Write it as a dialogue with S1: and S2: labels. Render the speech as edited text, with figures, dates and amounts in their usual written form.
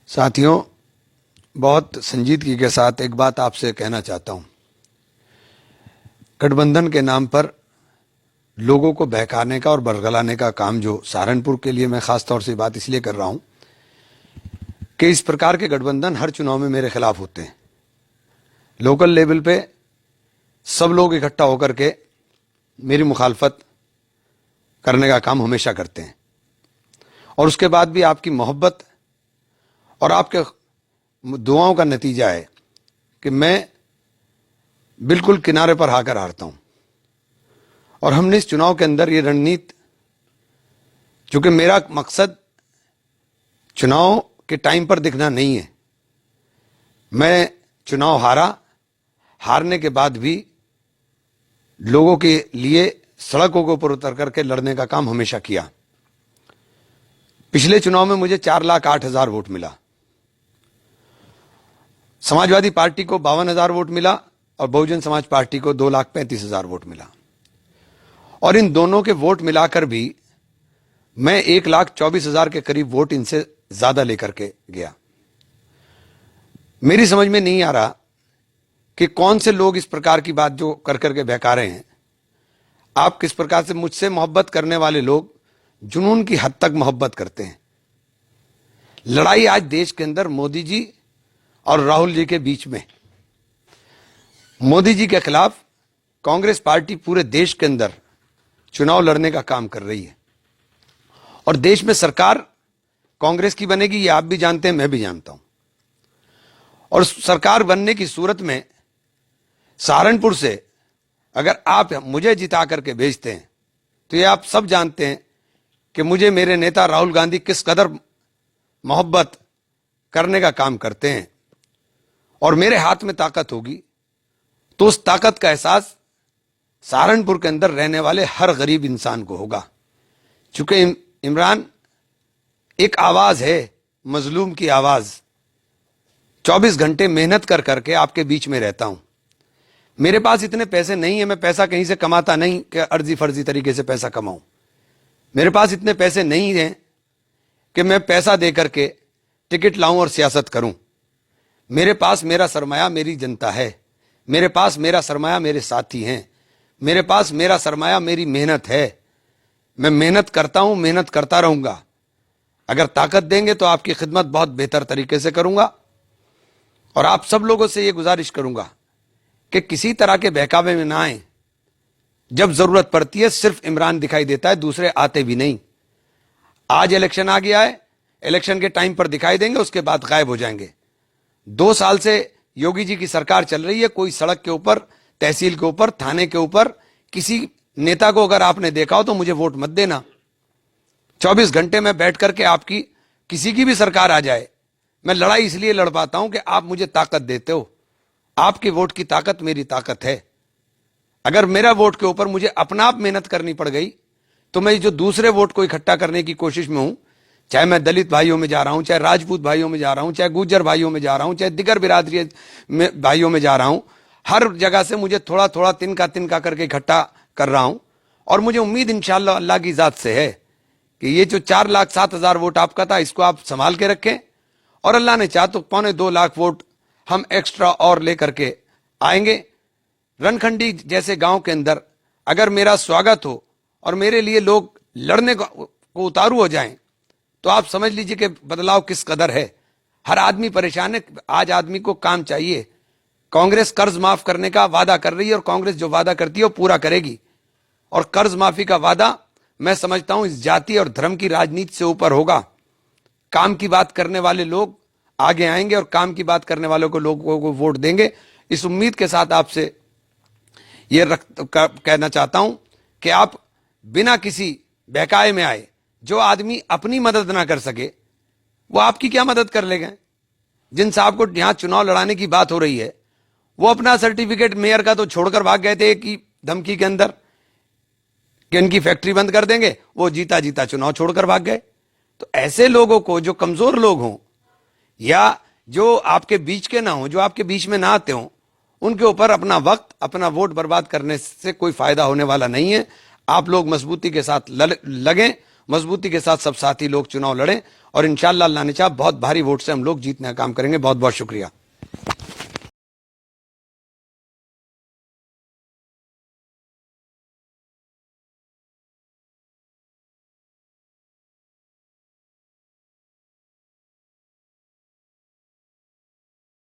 S1: साथियों, बहुत संजीदगी के साथ एक बात आपसे कहना चाहता हूं। गठबंधन के नाम पर लोगों को बहकाने का और बरगलाने का काम जो सहारनपुर के लिए मैं खास तौर से बात इसलिए कर रहा हूं कि इस प्रकार के गठबंधन हर चुनाव में मेरे खिलाफ होते हैं। लोकल लेवल पे सब लोग इकट्ठा होकर के मेरी मुखालफत करने का काम हमेशा करते हैं और उसके बाद भी आपकी मोहब्बत और आपके दुआओं का नतीजा है कि मैं बिल्कुल किनारे पर आकर हारता हूं। और हमने इस चुनाव के अंदर ये रणनीति, चूंकि मेरा मकसद चुनाव के टाइम पर दिखना नहीं है, मैं चुनाव हारने के बाद भी लोगों के लिए सड़कों के ऊपर उतर करके लड़ने का काम हमेशा किया। पिछले चुनाव में मुझे 4,08,000 वोट मिला, समाजवादी पार्टी को 52,000 वोट मिला और बहुजन समाज पार्टी को 2,35,000 वोट मिला। और इन दोनों के वोट मिलाकर भी मैं 1,24,000 के करीब वोट इनसे ज्यादा लेकर के गया। मेरी समझ में नहीं आ रहा कि कौन से लोग इस प्रकार की बात जो कर करके बहका रहे हैं। आप किस प्रकार से मुझसे मोहब्बत करने वाले लोग जुनून की हद तक मोहब्बत करते हैं। लड़ाई आज देश के अंदर मोदी जी और राहुल जी के बीच में। मोदी जी के खिलाफ कांग्रेस पार्टी पूरे देश के अंदर चुनाव लड़ने का काम कर रही है और देश में सरकार कांग्रेस की बनेगी, ये आप भी जानते हैं, मैं भी जानता हूं। और सरकार बनने की सूरत में सहारनपुर से अगर आप मुझे जिता करके भेजते हैं तो ये आप सब जानते हैं कि मुझे मेरे नेता राहुल गांधी किस कदर मोहब्बत करने का काम करते हैं। और मेरे हाथ में ताकत होगी तो उस ताकत का एहसास सहारनपुर के अंदर रहने वाले हर गरीब इंसान को होगा। चूंकि इमरान एक आवाज है, मजलूम की आवाज। 24 घंटे मेहनत कर करके आपके बीच में रहता हूं। मेरे पास इतने पैसे नहीं है, मैं पैसा कहीं से कमाता नहीं कि अर्जी फर्जी तरीके से पैसा कमाऊं। मेरे पास इतने पैसे नहीं हैं कि मैं पैसा दे करके टिकट लाऊं और सियासत करूं। मेरे पास मेरा सरमाया मेरी जनता है, मेरे पास मेरा सरमाया मेरे साथी हैं, मेरे पास मेरा सरमाया मेरी मेहनत है। मैं मेहनत करता हूं, मेहनत करता रहूंगा। अगर ताकत देंगे तो आपकी खिदमत बहुत बेहतर तरीके से करूंगा। और आप सब लोगों से यह गुजारिश करूंगा कि किसी तरह के बहकावे में ना आए। जब जरूरत पड़ती है सिर्फ इमरान दिखाई देता है, दूसरे आते भी नहीं। आज इलेक्शन आ गया है, इलेक्शन के टाइम पर दिखाई देंगे, उसके बाद गायब हो जाएंगे। 2 साल से योगी जी की सरकार चल रही है, कोई सड़क के ऊपर, तहसील के ऊपर, थाने के ऊपर किसी नेता को अगर आपने देखा हो तो मुझे वोट मत देना। 24 घंटे में बैठ करके आपकी किसी की भी सरकार आ जाए, मैं लड़ाई इसलिए लड़ पाता हूं कि आप मुझे ताकत देते हो। आपके वोट की ताकत मेरी ताकत है। अगर मेरा वोट के ऊपर मुझे अपना आप मेहनत करनी पड़ गई तो मैं जो दूसरे वोट को इकट्ठा करने की कोशिश में हूं, चाहे मैं दलित भाइयों में जा रहा हूं, चाहे राजपूत भाइयों में जा रहा हूं, चाहे गुर्जर भाइयों में जा रहा हूं, चाहे दिगर बिरादरी में भाइयों में जा रहा हूं, हर जगह से मुझे थोड़ा थोड़ा तिनका करके इकट्ठा कर रहा हूं। और मुझे उम्मीद इंशाअल्लाह अल्लाह की जात से है कि ये जो 4,07,000 वोट आपका था, इसको आप संभाल के रखें और अल्लाह ने चाहा तो 2.25 लाख वोट हम एक्स्ट्रा और लेकर के आएंगे। रनखंडी जैसे गांव के अंदर अगर मेरा स्वागत हो और मेरे लिए लोग लड़ने को उतारू हो जाएं तो आप समझ लीजिए कि बदलाव किस कदर है। हर आदमी परेशान है, आज आदमी को काम चाहिए। कांग्रेस कर्ज माफ करने का वादा कर रही है और कांग्रेस जो वादा करती है वो पूरा करेगी। और कर्ज माफी का वादा मैं समझता हूं इस जाति और धर्म की राजनीति से ऊपर होगा। काम की बात करने वाले लोग आगे आएंगे और काम की बात करने वालों को लोगों को वोट देंगे। इस उम्मीद के साथ आपसे यह कहना चाहता हूं कि आप बिना किसी बहकाए में आए, जो आदमी अपनी मदद ना कर सके वो आपकी क्या मदद कर लेगा। जिन साहब को यहां चुनाव लड़ाने की बात हो रही है वो अपना सर्टिफिकेट मेयर का तो छोड़कर भाग गए थे कि धमकी के अंदर कि इनकी फैक्ट्री बंद कर देंगे, वो जीता जीता चुनाव छोड़कर भाग गए। तो ऐसे लोगों को, जो कमजोर लोग हों या जो आपके बीच के ना हो, जो आपके बीच में ना आते हों, उनके ऊपर अपना वक्त, अपना वोट बर्बाद करने से कोई फायदा होने वाला नहीं है। आप लोग मजबूती के साथ लगें, मजबूती के साथ सब साथी लोग चुनाव लड़ें और इंशाअल्लाह अल्लाह ने चाहा बहुत भारी वोट से हम लोग जीतने का काम करेंगे। बहुत बहुत शुक्रिया।